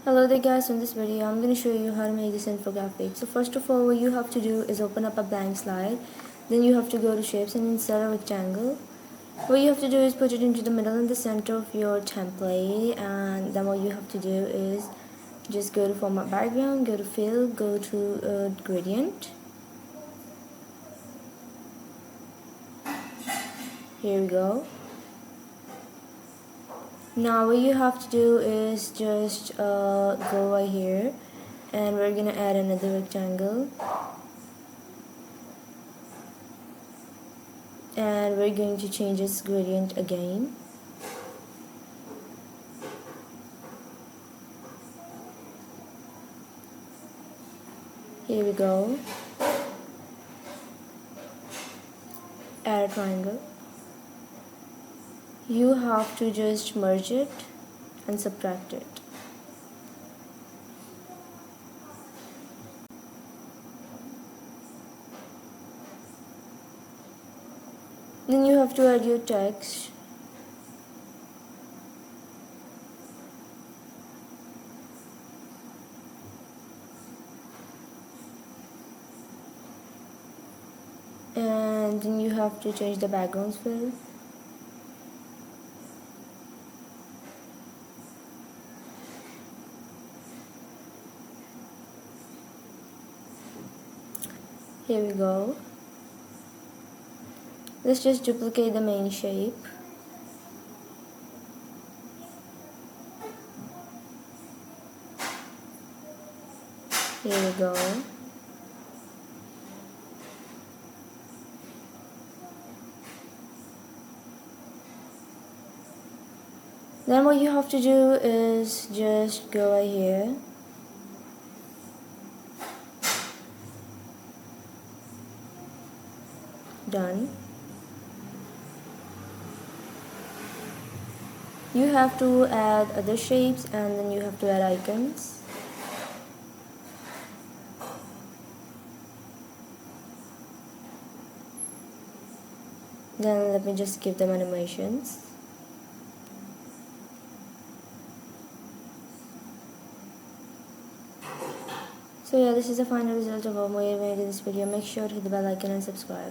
Hello there guys, in this video I'm going to show you how to make this infographic. So first of all, what you have to do is open up a blank slide. Then you have to go to shapes and insert a rectangle. What you have to do is put it into the middle and the center of your template, and then what you have to do is just go to format background, go to fill, go to gradient. Here we go. Now what you have to do is just go right here, and we're gonna add another rectangle, and we're going to change its gradient again. Here we go. Add a triangle. You have to just merge it and subtract it. Then you have to add your text. And then you have to change the backgrounds fill. Here we go. Let's just duplicate the main shape. Here we go. Then what you have to do is just go right here. Done. You have to add other shapes, and then you have to add icons. Then let me just give them animations. So yeah, this is the final result of what we made in this video. Make sure to hit the bell icon and subscribe.